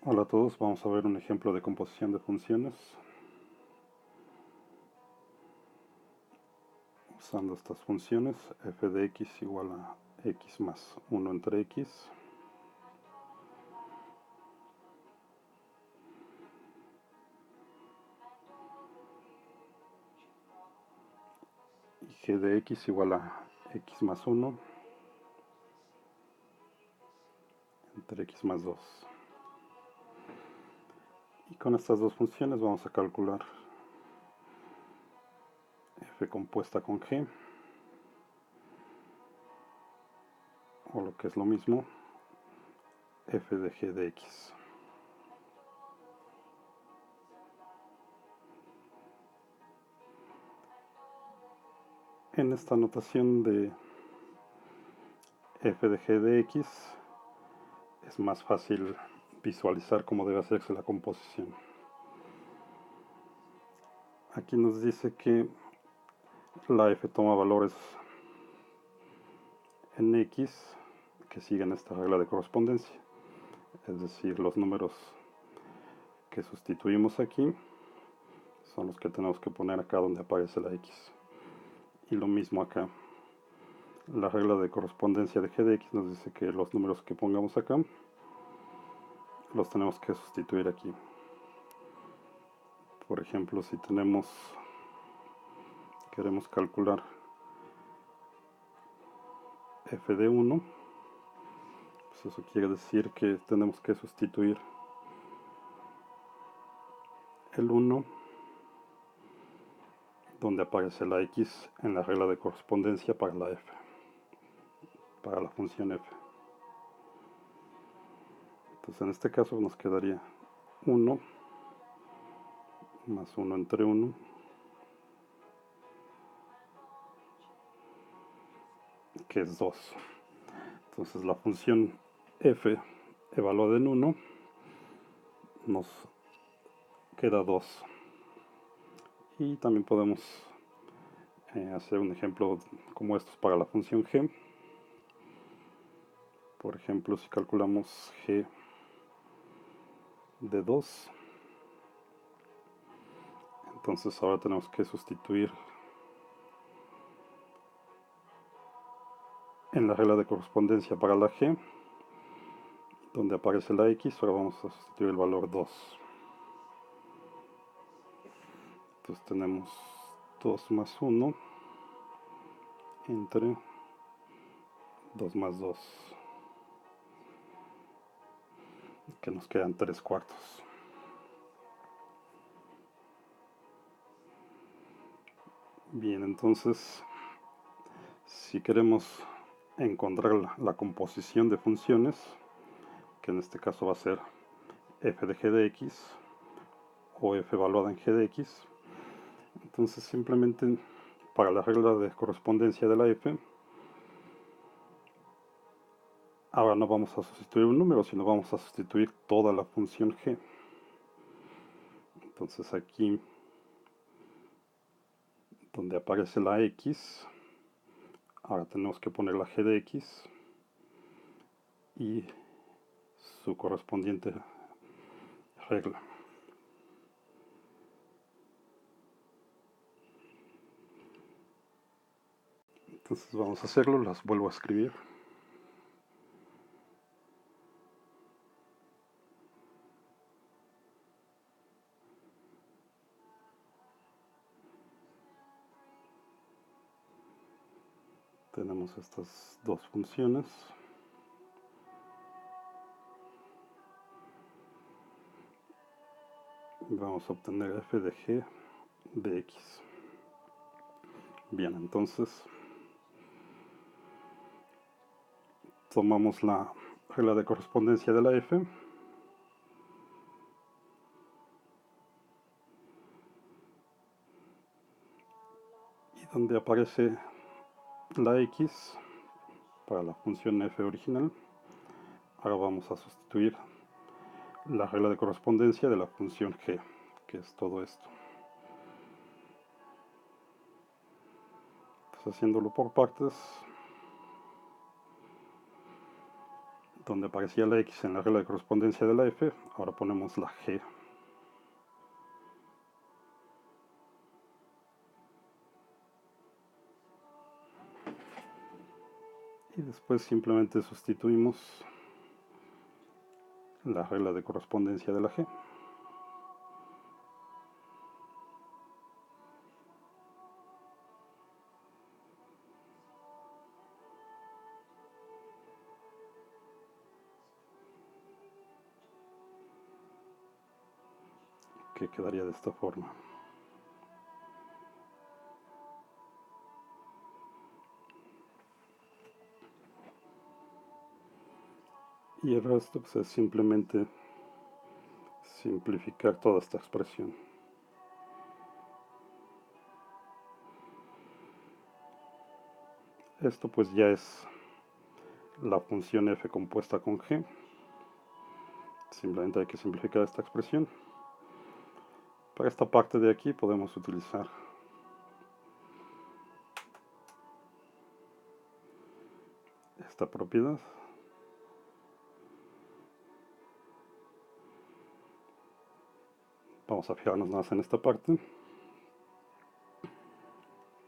Hola a todos, vamos a ver un ejemplo de composición de funciones usando estas funciones. F de x igual a x más 1 entre x y g de x igual a x más 1 entre x más 2. Y con estas dos funciones vamos a calcular f compuesta con g, o lo que es lo mismo, f de g de x. En esta notación de f de g de x es más fácil visualizar cómo debe hacerse la composición. Aquí nos dice que la f toma valores en x que siguen esta regla de correspondencia, es decir, los números que sustituimos aquí son los que tenemos que poner acá donde aparece la x. Y lo mismo acá. La regla de correspondencia de g de x nos dice que los números que pongamos acá los tenemos que sustituir aquí. Por ejemplo, si queremos calcular f de 1, pues eso quiere decir que tenemos que sustituir el 1 donde aparece la x en la regla de correspondencia para la f, para la función f. Entonces en este caso nos quedaría 1 más 1 entre 1 que es 2. Entonces la función f evaluada en 1 nos queda 2. Y también podemos hacer un ejemplo como estos para la función g. Por ejemplo, si calculamos g de 2, entonces ahora tenemos que sustituir en la regla de correspondencia para la g, donde aparece la x, ahora vamos a sustituir el valor 2. Entonces tenemos 2 más 1 entre 2 más 2, que nos quedan 3 cuartos. Bien, entonces, si queremos encontrar la composición de funciones, que en este caso va a ser f de g de x o f evaluada en g de x, entonces simplemente para la regla de correspondencia de la f, ahora no vamos a sustituir un número, sino vamos a sustituir toda la función g. Entonces aquí donde aparece la x, ahora tenemos que poner la g de x y su correspondiente regla. Entonces vamos a hacerlo, las vuelvo a escribir. Tenemos estas dos funciones. Vamos a obtener f de g de x. Bien, entonces tomamos la regla de correspondencia de la f y donde aparece la x para la función f original, ahora vamos a sustituir la regla de correspondencia de la función g, que es todo esto. Entonces, haciéndolo por partes, donde aparecía la x en la regla de correspondencia de la f, ahora ponemos la g. Y después simplemente sustituimos la regla de correspondencia de la g. Que quedaría de esta forma. Y el resto pues, es simplemente simplificar toda esta expresión. Esto pues ya es la función f compuesta con g. Simplemente hay que simplificar esta expresión. Para esta parte de aquí podemos utilizar esta propiedad. Vamos a fijarnos más en esta parte.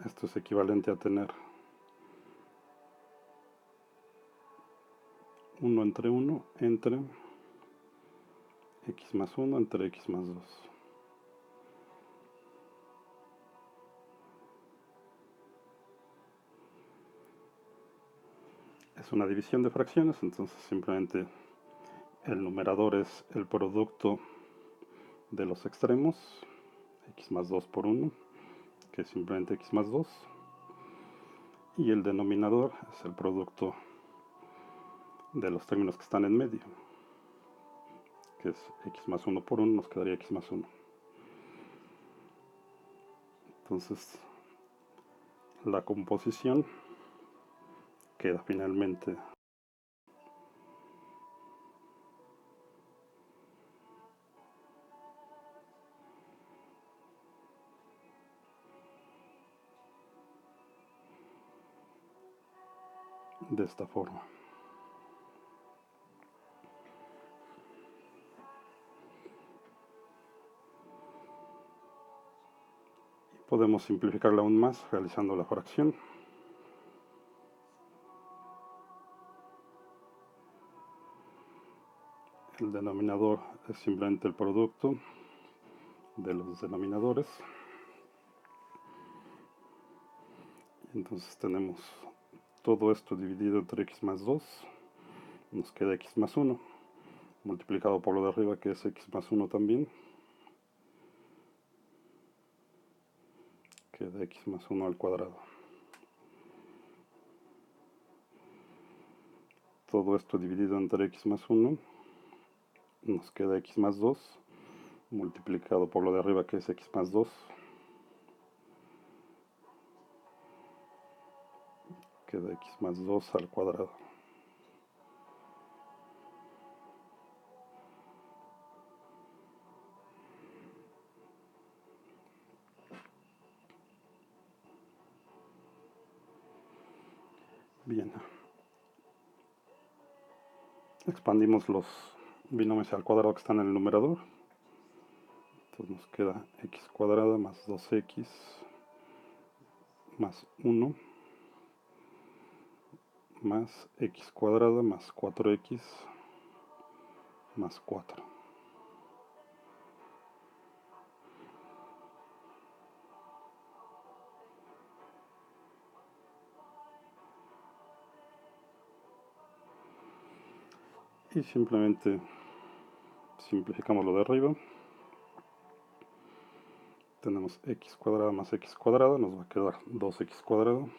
Esto es equivalente a tener 1 entre 1 entre x más 1 entre x más 2. Es una división de fracciones, entonces simplemente el numerador es el producto de los extremos, x más 2 por 1, que es simplemente x más 2, y el denominador es el producto de los términos que están en medio, que es x más 1 por 1, nos quedaría x más 1. Entonces la composición queda finalmente de esta forma. Y podemos simplificarla aún más realizando la fracción. El denominador es simplemente el producto de los denominadores. Entonces tenemos todo esto dividido entre x más 2, nos queda x más 1, multiplicado por lo de arriba que es x más 1 también, queda x más 1 al cuadrado. Todo esto dividido entre x más 1, nos queda x más 2, multiplicado por lo de arriba que es x más 2, queda x más 2 al cuadrado. Bien. Expandimos los binomios al cuadrado que están en el numerador. Entonces nos queda x cuadrada más 2x más 1 más x cuadrada más 4x más 4. Y simplemente simplificamos lo de arriba. Tenemos x cuadrada más x cuadrada, nos va a quedar 2x cuadrado.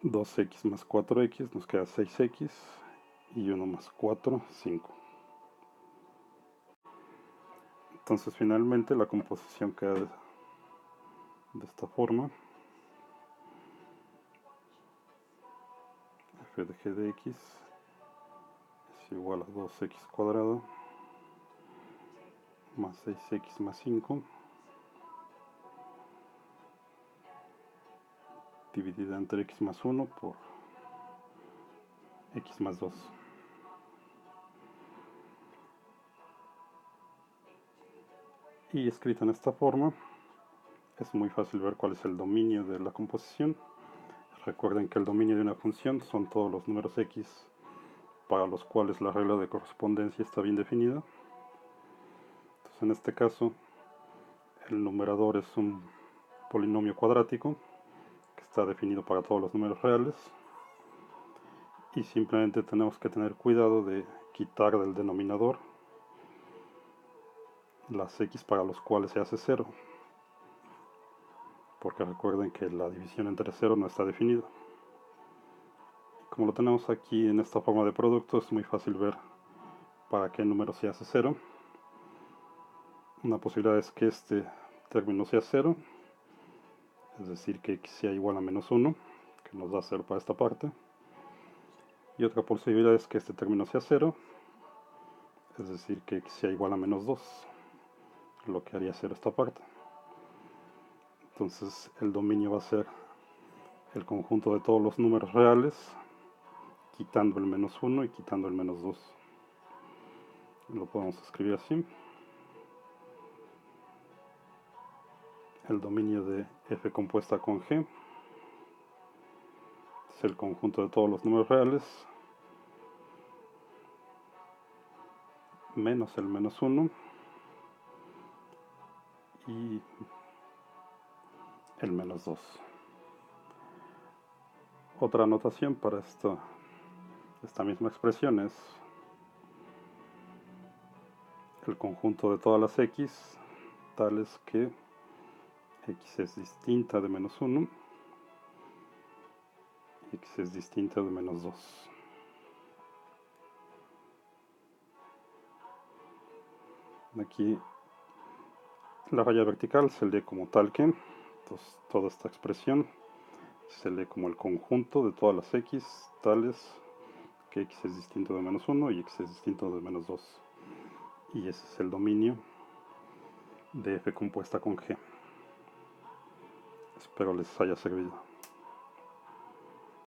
2x más 4x nos queda 6x y 1 más 4, 5. Entonces finalmente la composición queda de esta forma. F de g de x es igual a 2x cuadrado más 6x más 5 dividida entre x más 1 por x más 2. Y escrita en esta forma, es muy fácil ver cuál es el dominio de la composición. Recuerden que el dominio de una función son todos los números x para los cuales la regla de correspondencia está bien definida. Entonces, en este caso, el numerador es un polinomio cuadrático que está definido para todos los números reales. Y simplemente tenemos que tener cuidado de quitar del denominador las x para los cuales se hace 0. Porque recuerden que la división entre 0 no está definida. Como lo tenemos aquí en esta forma de producto, es muy fácil ver para qué número se hace 0. Una posibilidad es que este término sea 0, es decir, que x sea igual a menos 1, que nos da 0 para esta parte. Y otra posibilidad es que este término sea 0, es decir, que x sea igual a menos 2, lo que haría 0 esta parte. Entonces el dominio va a ser el conjunto de todos los números reales, quitando el menos 1 y quitando el menos 2. Lo podemos escribir así. El dominio de f compuesta con g es el conjunto de todos los números reales menos el menos 1 y el menos 2. Otra anotación para esta misma expresión es el conjunto de todas las x tales que x es distinta de menos 1 y x es distinta de menos 2. Aquí la raya vertical se lee como tal que, entonces toda esta expresión se lee como el conjunto de todas las x tales que x es distinto de menos 1 y x es distinto de menos 2. Y ese es el dominio de f compuesta con g. Espero les haya servido.